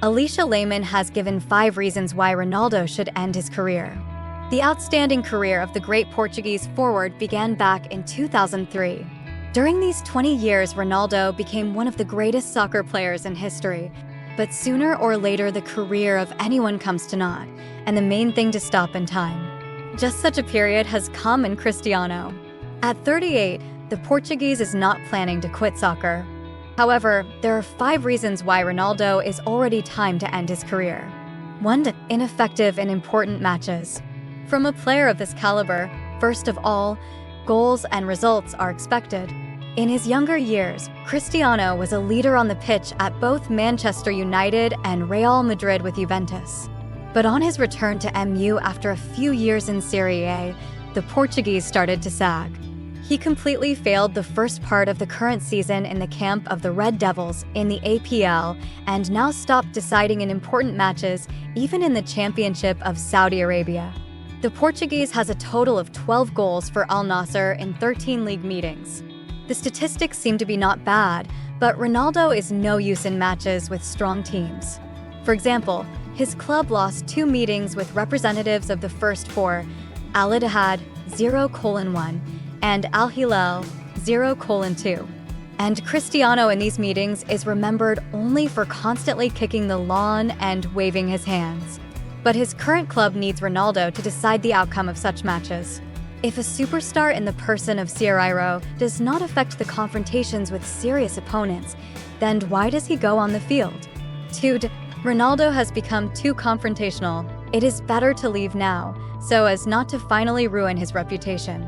Alisha Lehmann has given 5 reasons why Ronaldo should end his career. The outstanding career of the great Portuguese forward began back in 2003. During these 20 years, Ronaldo became one of the greatest soccer players in history. But sooner or later, the career of anyone comes to naught, and the main thing to stop in time. Just such a period has come in Cristiano. At 38, the Portuguese is not planning to quit soccer. However, there are 5 reasons why Ronaldo is already time to end his career. 1. Ineffective in important matches. From a player of this caliber, first of all, goals and results are expected. In his younger years, Cristiano was a leader on the pitch at both Manchester United and Real Madrid with Juventus. But on his return to MU after a few years in Serie A, the Portuguese started to sag. He completely failed the first part of the current season in the camp of the Red Devils in the APL and now stopped deciding in important matches, even in the Championship of Saudi Arabia. The Portuguese has a total of 12 goals for Al Nassr in 13 league meetings. The statistics seem to be not bad, but Ronaldo is no use in matches with strong teams. For example, his club lost 2 meetings with representatives of the first 4, Al Ittihad 0:1 and Al Hilal 0:2. And Cristiano in these meetings is remembered only for constantly kicking the lawn and waving his hands. But his current club needs Ronaldo to decide the outcome of such matches. If a superstar in the person of Cierreiro does not affect the confrontations with serious opponents, then why does he go on the field? 2. Ronaldo has become too confrontational. It is better to leave now, so as not to finally ruin his reputation.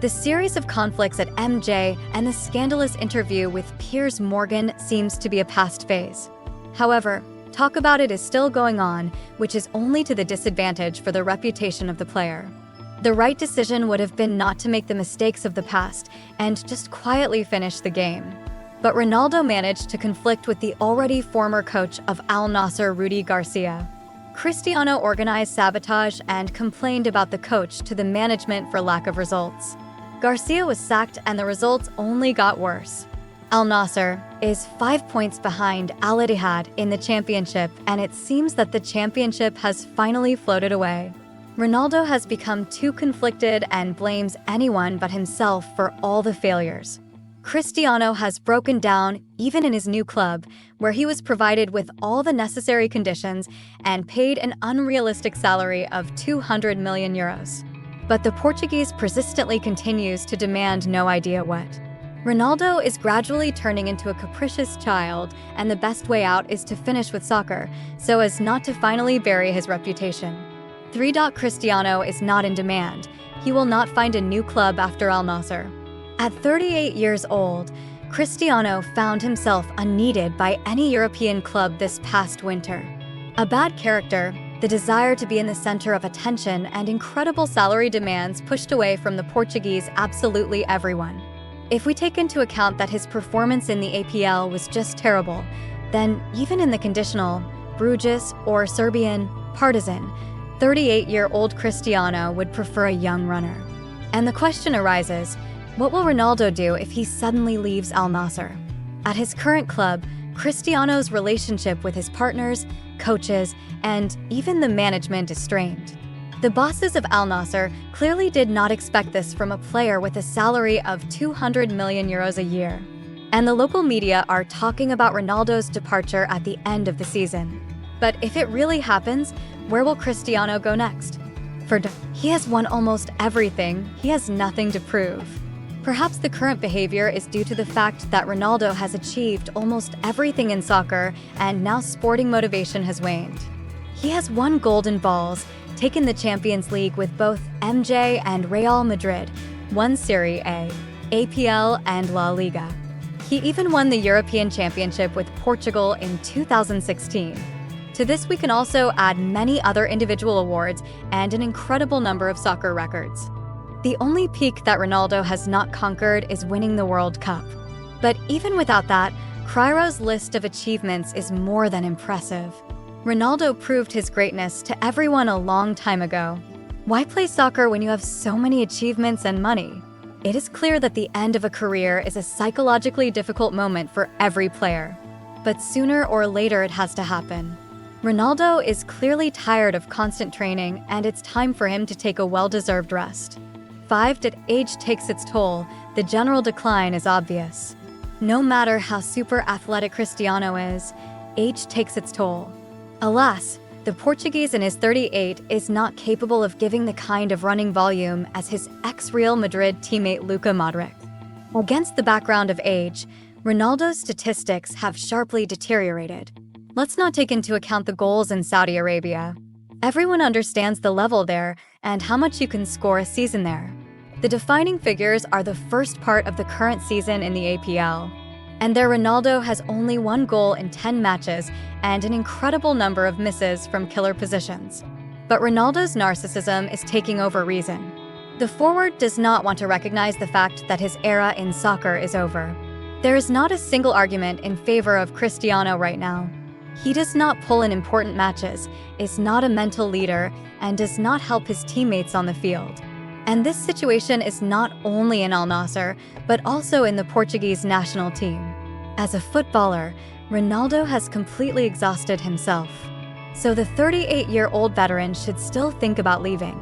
The series of conflicts at MJ and the scandalous interview with Piers Morgan seems to be a past phase. However, talk about it is still going on, which is only to the disadvantage for the reputation of the player. The right decision would have been not to make the mistakes of the past and just quietly finish the game. But Ronaldo managed to conflict with the already former coach of Al Nassr, Rudy Garcia. Cristiano organized sabotage and complained about the coach to the management for lack of results. Garcia was sacked and the results only got worse. Al Nassr is 5 points behind Al Ittihad in the championship, and it seems that the championship has finally floated away. Ronaldo has become too conflicted and blames anyone but himself for all the failures. Cristiano has broken down even in his new club, where he was provided with all the necessary conditions and paid an unrealistic salary of 200 million euros. But the Portuguese persistently continues to demand no idea what. Ronaldo is gradually turning into a capricious child, and the best way out is to finish with soccer, so as not to finally bury his reputation. 3. Cristiano is not in demand. He will not find a new club after Al Nassr. At 38 years old, Cristiano found himself unneeded by any European club this past winter. A bad character, the desire to be in the center of attention, and incredible salary demands pushed away from the Portuguese absolutely everyone. If we take into account that his performance in the APL was just terrible, then even in the conditional, Bruges or Serbian, Partizan, 38-year-old Cristiano would prefer a young runner. And the question arises, what will Ronaldo do if he suddenly leaves Al Nassr? At his current club, Cristiano's relationship with his partners, coaches, and even the management is strained. The bosses of Al Nassr clearly did not expect this from a player with a salary of 200 million euros a year. And the local media are talking about Ronaldo's departure at the end of the season. But if it really happens, where will Cristiano go next? He has won almost everything. He has nothing to prove. Perhaps the current behavior is due to the fact that Ronaldo has achieved almost everything in soccer, and now sporting motivation has waned. He has won golden balls, taken the Champions League with both MJ and Real Madrid, won Serie A, APL, and La Liga. He even won the European Championship with Portugal in 2016. To this, we can also add many other individual awards and an incredible number of soccer records. The only peak that Ronaldo has not conquered is winning the World Cup. But even without that, Crairo's list of achievements is more than impressive. Ronaldo proved his greatness to everyone a long time ago. Why play soccer when you have so many achievements and money? It is clear that the end of a career is a psychologically difficult moment for every player. But sooner or later it has to happen. Ronaldo is clearly tired of constant training, and it's time for him to take a well-deserved rest. 5. That age takes its toll. The general decline is obvious. No matter how super athletic Cristiano is, age takes its toll. Alas, the Portuguese in his 38 is not capable of giving the kind of running volume as his ex-Real Madrid teammate Luka Modric. Against the background of age, Ronaldo's statistics have sharply deteriorated. Let's not take into account the goals in Saudi Arabia. Everyone understands the level there and how much you can score a season there. The defining figures are the first part of the current season in the APL. And there Ronaldo has only 1 goal in 10 matches and an incredible number of misses from killer positions. But Ronaldo's narcissism is taking over reason. The forward does not want to recognize the fact that his era in soccer is over. There is not a single argument in favor of Cristiano right now. He does not pull in important matches, is not a mental leader, and does not help his teammates on the field. And this situation is not only in Al Nassr, but also in the Portuguese national team. As a footballer, Ronaldo has completely exhausted himself. So the 38-year-old veteran should still think about leaving.